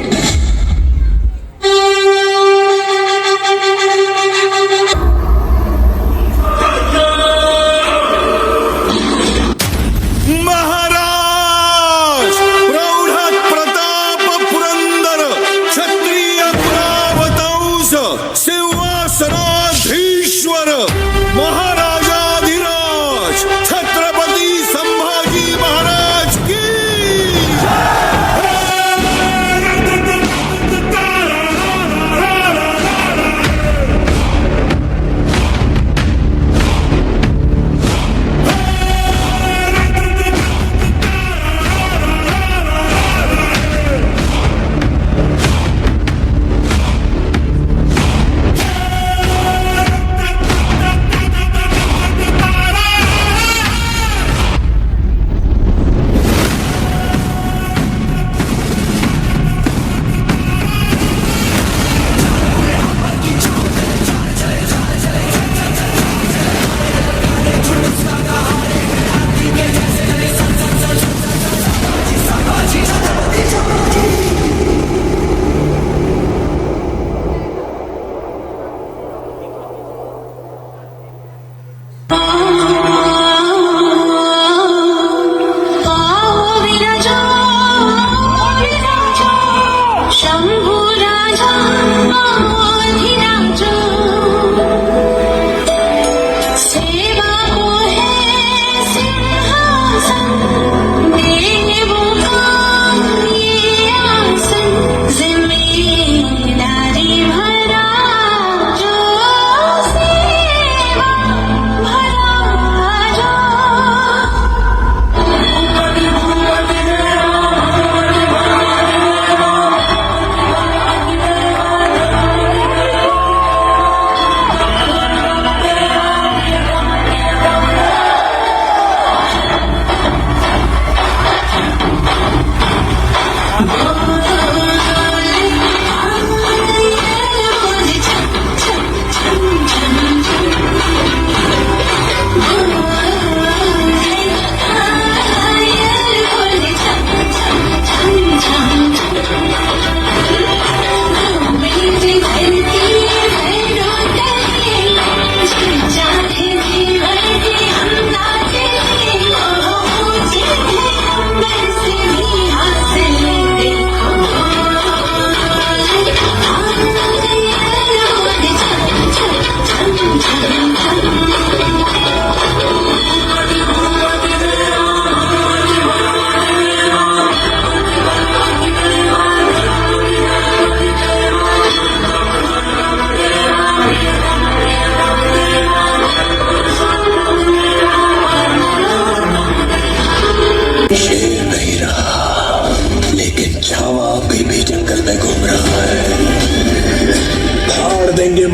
महाराज प्रौढ प्रताप पुरंदर क्षत्रिय पुरावतंस सिंहासनाधीश्वर महाराजाधिराज छत्रपति संभाजी महाराज की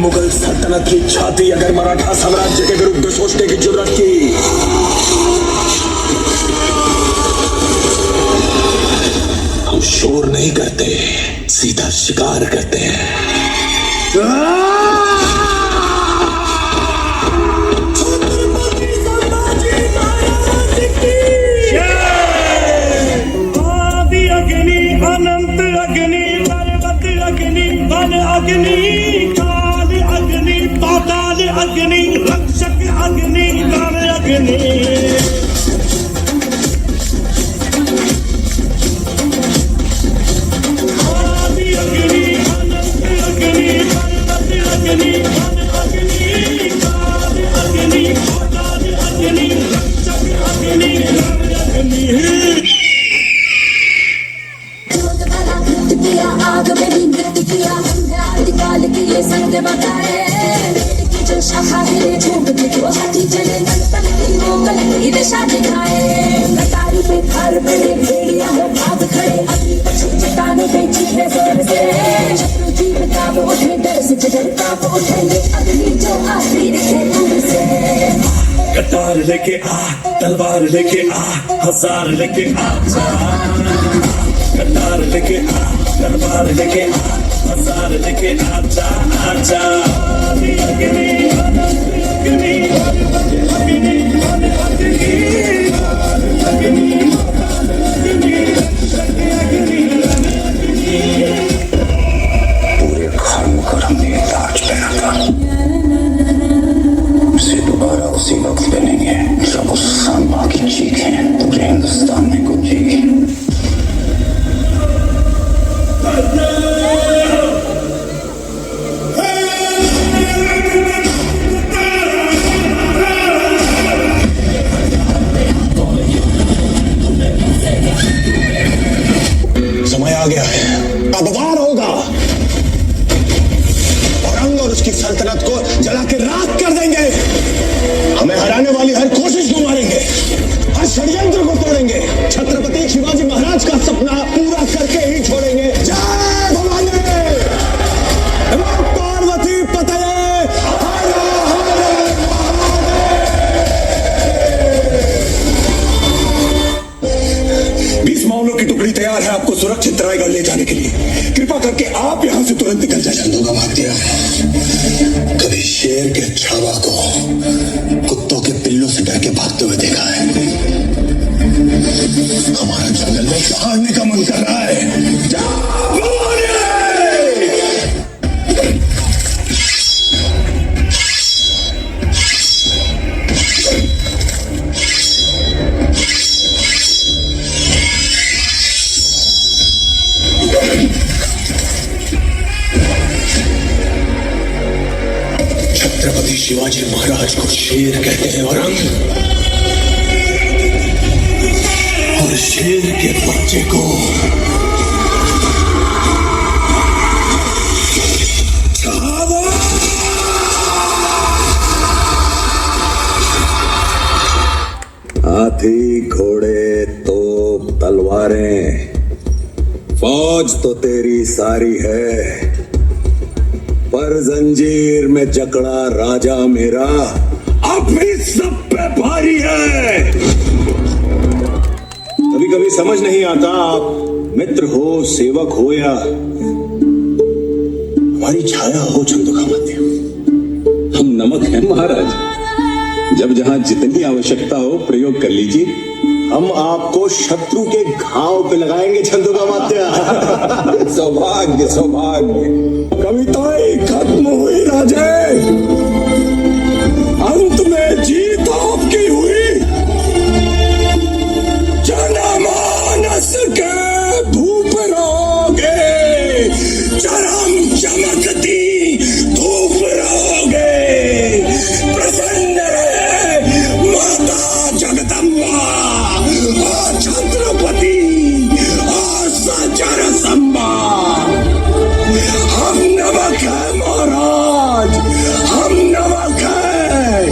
मुगल सल्तनत की छाती अगर मराठा साम्राज्य के विरुद्ध सोचने की जुर्रत की। हम शोर नहीं करते, सीधा शिकार करते हैं। आदि अग्नि अनंत अग्नि पर्वत अग्नि वन अग्नि अग्नि पाताल अग्नि रक्षक अग्नि रण अग्नि आदि अग्नि अनंत अग्नि पर्वत अग्नि वन अग्नि काल अग्नि पाताल अग्नि रक्षक अग्नि रण अग्नि आग में भी नृत्य किया काल की ये संग बताए जो शाखा है झूम के जो हाथी चले तन की वो गलत ही दिशा दिखाए सर बड़े भेड़िया हो भाग खड़े अपनी पछी चट्टानों पे चीखने जोर से शत्रु जीव कांप उठे डर से जिगर कांप उठेंगे अग्नि जो आखिरी दिखे दूर से कटार लेके आ तलवार लेके आ हजार लेके आ कटार लेके आ तलवार लेके आ हजार लेके आजा आजा पूरे घर मुकर हमने ये ताज पहना था, इसे दोबारा उसी वक्त पहनेंगे जब उस सामा की चीखें पूरे हिंदुस्तान में गूंजेगी। समय आ गया है, अब वार होगा। औरंग और उसकी सल्तनत को जला के राख कर देंगे। हमें हराने वाली हर कोशिश को मारेंगे, हर षड्यंत्र को तोड़ेंगे। छत्रपति शिवाजी महाराज का सपना पूरा करके ही छोड़ेंगे। जय भवानी, नमो पार्वती पतये, हर हर महादेव। 20 माउलों की टुकड़ी तैयार है आपको सुरक्षित रायगढ़ ले जाने के लिए। कृपा करके आप यहाँ से तुरंत निकल जाए। चंदोगा मात्या, कभी शेर के छावा को कुत्तों के पिल्लों से डर के भागते हुए देखा है। हमारा जंगल में भागने का मन कर रहा है। जाओ छत्रपति शिवाजी महाराज को शेर कहते हैं औरंग, और शेर के बच्चे को हाथी घोड़े तोप तलवारें, फौज तो तेरी सारी है, पर जंजीर में जकड़ा राजा मेरा अब भी सब पे भारी है। कभी कभी समझ नहीं आता, आप मित्र हो, सेवक हो, या हमारी छाया हो। चंदोगा मात्या, हम नमक हैं महाराज, जब जहां जितनी आवश्यकता हो प्रयोग कर लीजिए। हम आपको शत्रु के घाव पे लगाएंगे। चंदोगा मात्या, सौभाग्य सौभाग्य। कविताएं खत्म हुई राजे, अंत में जीत आपकी हुई। जनमानस के धूप रहोगे, चरम चमकती धूप रहोगे। प्रसन्न रहे माता जगदम्बा और छत्रपति और सचर संबा। हम नमक है महाराज, हम नमक है।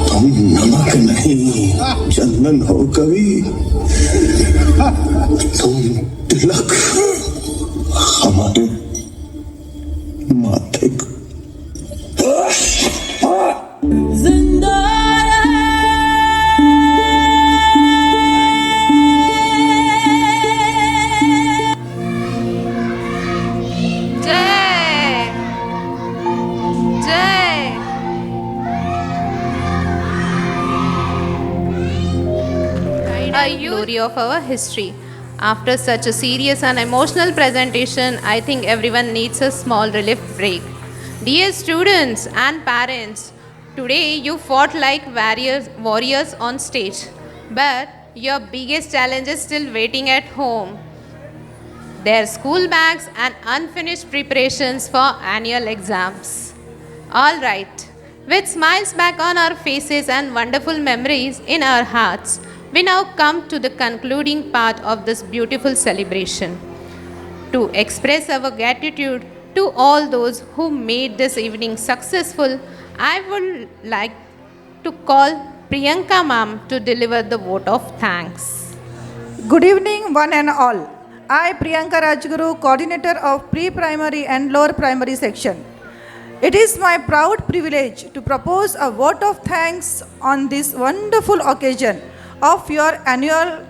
तुम नमक नहीं चंदन हो कवि, तुम तिलक हमारे माथे को। Glory of our history. After such a serious and emotional presentation, I think everyone needs a small relief break. Dear students and parents, today you fought like warriors on stage, but your biggest challenge is still waiting at home. Their school bags and unfinished preparations for annual exams. All right, with smiles back on our faces and wonderful memories in our hearts, we now come to the concluding part of this beautiful celebration. To express our gratitude to all those who made this evening successful, I would like to call Priyanka ma'am to deliver the vote of thanks. Good evening, one and all. I, Priyanka Rajguru, coordinator of pre-primary and lower primary section. It is my proud privilege to propose a vote of thanks on this wonderful occasion of our annual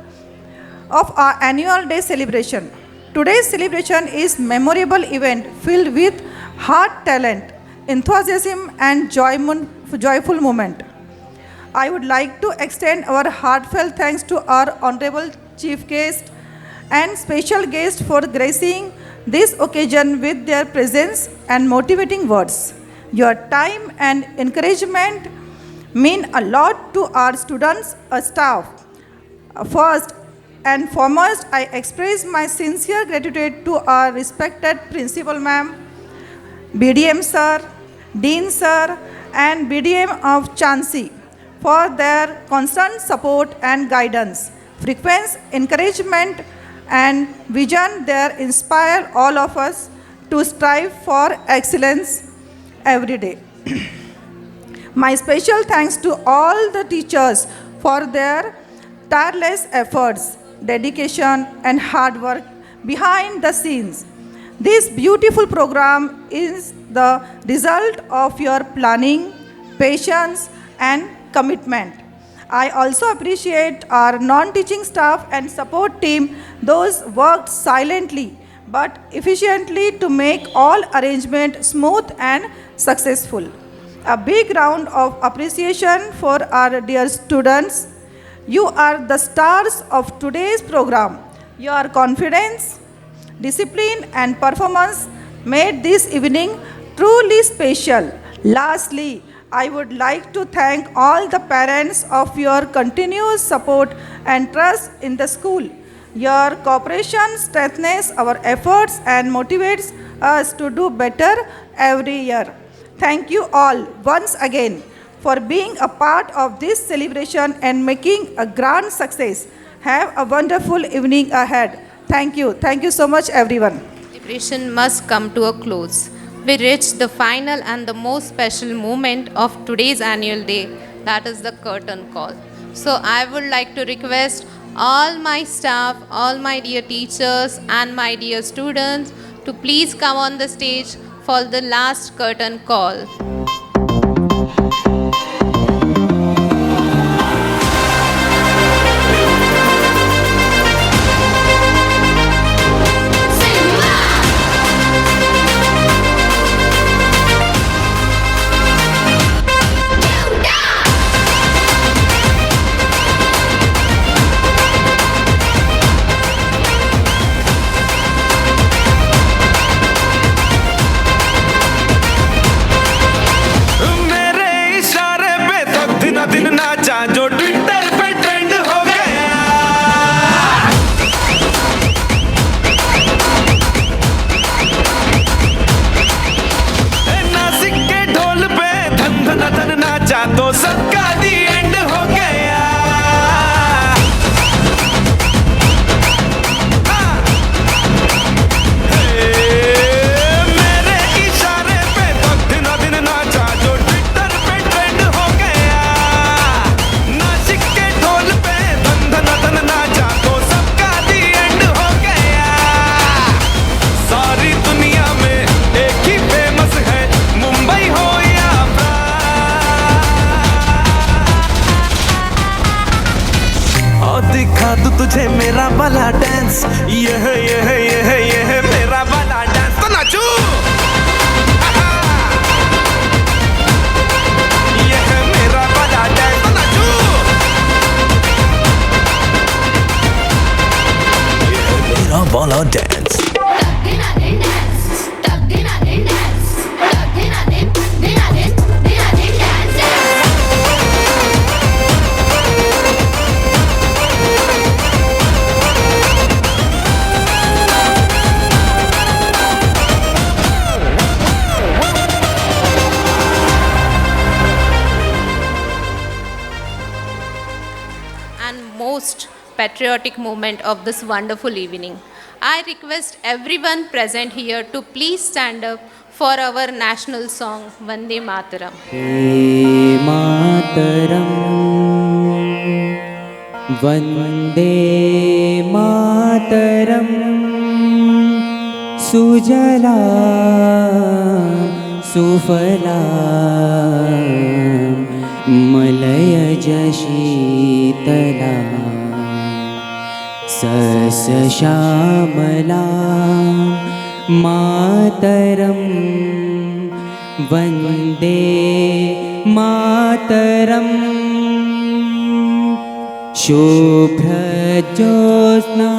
day celebration. Today's celebration is memorable event filled with heart, talent, enthusiasm and joyful moment. I would like to extend our heartfelt thanks to our honorable chief guest and special guest for gracing this occasion with their presence and motivating words. Your time and encouragement mean a lot to our students and staff. First and foremost, I express my sincere gratitude to our respected principal ma'am, BDM sir, Dean sir, and BDM of Chansi for their constant support and guidance. Frequent encouragement and vision there inspire all of us to strive for excellence every day. My special thanks to all the teachers for their tireless efforts, dedication and hard work behind the scenes. This beautiful program is the result of your planning, patience and commitment. I also appreciate our non-teaching staff and support team, those worked silently but efficiently to make all arrangement smooth and successful. A big round of appreciation for our dear students. You are the stars of today's program. Your confidence, discipline and performance made this evening truly special. Lastly, I would like to thank all the parents of your continuous support and trust in the school. Your cooperation strengthens our efforts and motivates us to do better every year. Thank you all once again for being a part of this celebration and making a grand success. Have a wonderful evening ahead. Thank you. Thank you so much, everyone. Celebration must come to a close. We reach the final and the most special moment of today's annual day, that is the curtain call. So I would like to request all my staff, all my dear teachers and my dear students to please come on the stage for the last curtain call. जो Twitter पे trend हो गया, नासिक के ढोल पे धन धन धन नाचा तो सबका दी एंड हो गया। मेरे इशारे पे तो दिन दिन नाचा जो ट्विटर पे ट्रेंड हो गया। नासिक के ढोल पे धन धन धन नाचा तो सबका दी एंड हो गया। सारी दुनिया में एक ही फेमस है, मुंबई हो या और दिखा दूं तुझे मेरा वाला डांस, यह मेरा वाला डांस तो नाचू। यह मेरा वाला डांस तो नाचू। यह मेरा वाला dance. Most patriotic moment of this wonderful evening. I request everyone present here to please stand up for our national song Vande Mataram. Mataram वन्दे मातरं सुजला सुफला मलयज शीतला सस्यश्यामला मातरं वन्दे मातरम् शुभ्रज्योत्स्ना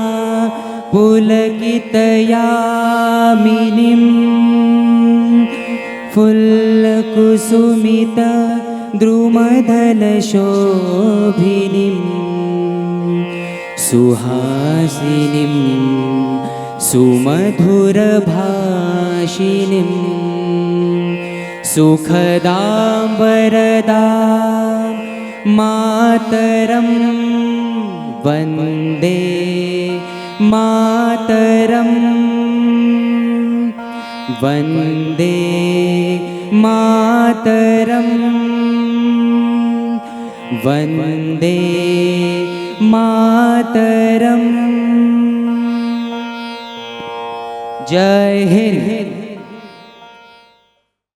पुलकितयामिनीं फुल्लकुसुमित द्रुमदलशोभिनीं सुहासिनीं सुमधुरभाषिणीं सुखदां वरदां मातरं वन्दे मातरं वन्दे मातरं वन्दे मातरं। जय हिंद।